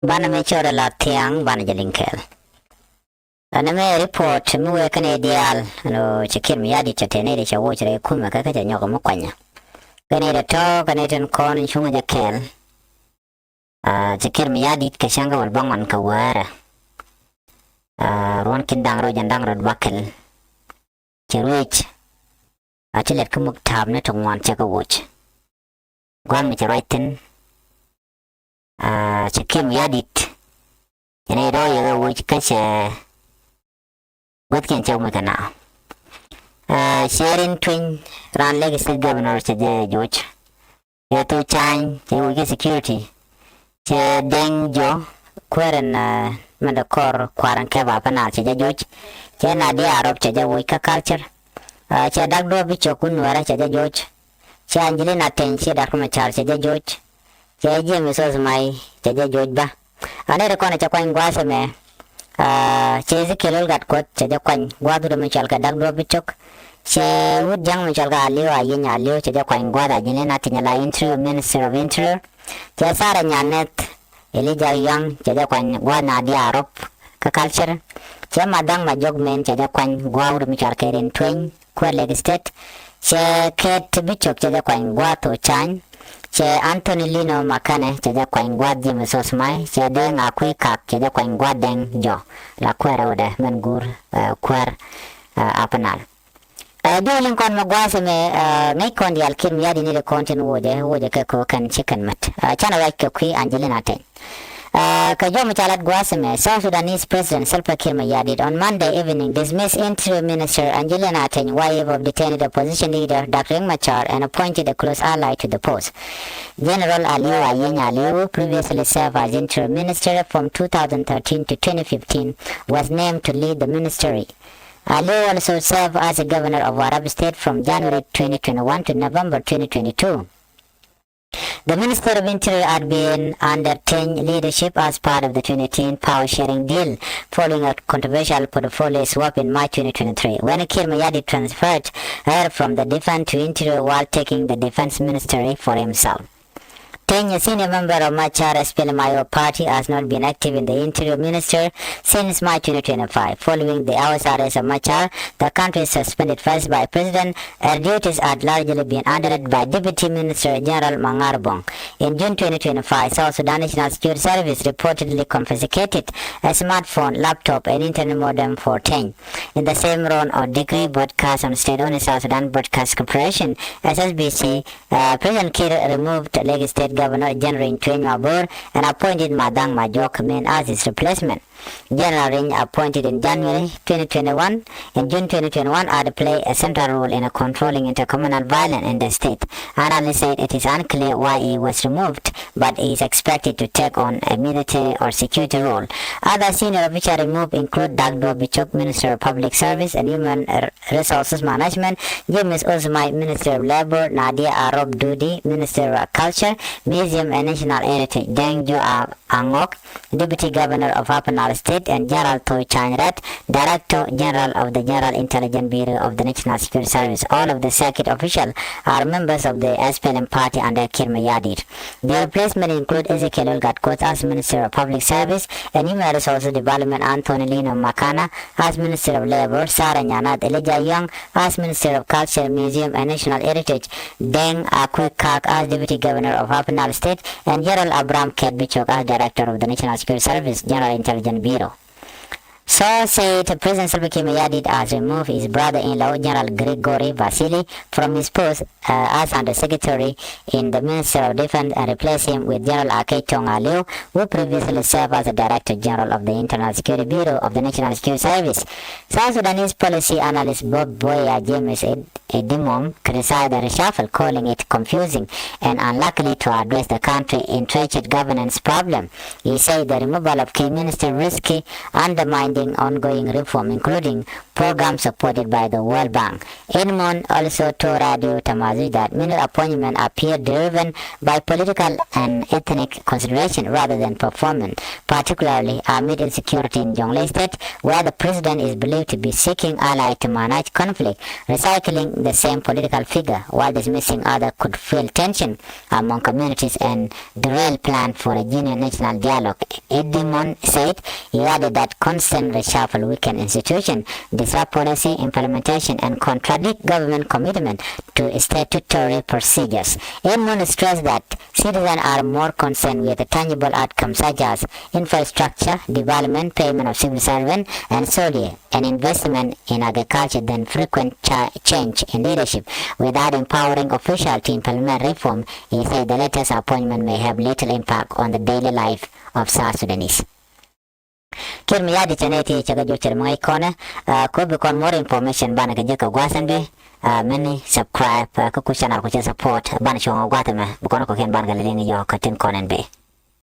bana me chora la tiang bana jelinkel ana me report mu we kan ideal no chikim yadi chatene de chawo chre kuma ka ka nyoko mo kwanya kane de to kane ten kon chunga jakel chikim yadi ka shanga wal bangan ka wara ron kindang ro jandang ro bakel chirwich achilet kumuk tab ne tongwan chaka watch gwan me charaiten chikim yadit ene ro yo watch kasha what can chow me kana sharing twin ran legacy governor che George ye to chan che we security che deng jo kweren manda kor kwaran ke ba pana che George che na dia arab che we ka culture che dak do bi chokun wara che George che Angelina ten che dak ma char che George che je mi so mai che George ba ane re kona cha kwa ngwase me che kelol gat kot che kwan gwadu me chal ka dak do bi chok che wud jang me chal ka aliyo ayin aliyo che kwan gwada jine na tinya la interior minister of interior che sara nyanet elija yang che kwan gwana di arab ka culture che madang ma jog men che kwan gwadu me chal ka ren twin kwa leg state che ket bi chok che kwan gwato chan che Anthony Lino makane che kwan gwad jim sos mai che deng akui kak che kwan gwad deng jo la kwera ode men gur kwer apanal duling kon magwase me ngai kon di alkim yadi ni de content wode ke ko kan chicken mat chana wa ke kui Angelina ten Kajom Chalat Guaseme, South Sudanese President Salva Kiir Mayardit on Monday evening dismissed Interior Minister Angelina Ateng, wife of detained opposition leader Dr. Riek Machar, and appointed a close ally to the post. General Aliyu Ayin Aliyu, previously served as Interior Minister from 2013 to 2015, was named to lead the ministry. Aliyu also served as a governor of Warab State from January 2021 to November 2022. The Minister of Interior had been under Teng leadership as part of the 2018 power sharing deal, following a controversial portfolio swap in March 2023, when Kiir Mayardit transferred her from the defense to interior while taking the defense ministry for himself. Teng, a senior member of Machar SPLM-IO party, has not been active in the interior minister since March 2025. Following the hours arrest of Machar, the country suspended first by President. Her duties had largely been undertaken by Deputy Minister General Mangarbong. In June 2025, South Sudan National Security Service reportedly confiscated a smartphone, laptop, and internet modem for Teng. In the same round of decree broadcast on state-owned South Sudan Broadcast Corporation, SSBC, President Kiir removed Lagos State Governor General Twin Mabur and appointed Madang Majok Min as his replacement. General Ring, appointed in January 2021 and June 2021, are to play a central role in controlling intercommunal violence in the state. Analysts said it is unclear why he was removed, but he is expected to take on a military or security role. Other senior officials removed include Dagdo Bichok, Minister of Public Service and Human Resources Management, James Osmai, Minister of Labor, Nadia Arab Dudi, Minister of Culture, Museum and National Heritage, Deng Jo Angok, Deputy Governor of Upper State, and General Toy Chanrat, Director General of the General Intelligence Bureau of the National Security Service. All of the circuit officials are members of the SPLM party under Kiir Mayardit. The replacement include Ezekiel Olgatkot as Minister of Public Service and Human Resources Development, Anthony Lino Makana as Minister of Labor, Sarah Nyanat Elijah Young as Minister of Culture, Museum and National Heritage, Deng Akui Kak as Deputy Governor of Upper State, and General Abraham Ketbichok as Director of the National Security Service, General Intelligence Bureau. So said President Salva Kiir Mayardit has removed his brother-in-law General Grigory Vasily from his post as Undersecretary in the Ministry of Defense and replaced him with General Akei Tong Aliu, who previously served as the Director General of the Internal Security Bureau of the National Security Service. South Sudanese policy analyst Bob Boya James Edimom criticized the reshuffle, calling it confusing and unlikely to address the country's entrenched governance problem. He said the removal of key minister risky undermined demanding ongoing reform, including programs supported by the World Bank. Edmond also told Radio Tamazi that many appointments appear driven by political and ethnic consideration rather than performance, particularly amid insecurity in Jonglei State, where the president is believed to be seeking allies to manage conflict, recycling the same political figure while dismissing others could fuel tension among communities and derail plan for a genuine national dialogue. Edmond said he added that constant reshuffle weaken institutions, disrupt policy implementation, and contradict government commitment to statutory procedures. Edmond stressed that citizens are more concerned with the tangible outcomes such as infrastructure, development, payment of civil servants, and solely an investment in agriculture than frequent change in leadership. Without empowering officials to implement reform, he said the latest appointment may have little impact on the daily life of South Sudanese. Kir miyadi chaneti chaga jochir mga ikona ko bikon more information bana ka jeka gwasan be many subscribe ka kushana ko support bana shonga gwatama bikono ko ken bana ga lingi yo ka tin konen be.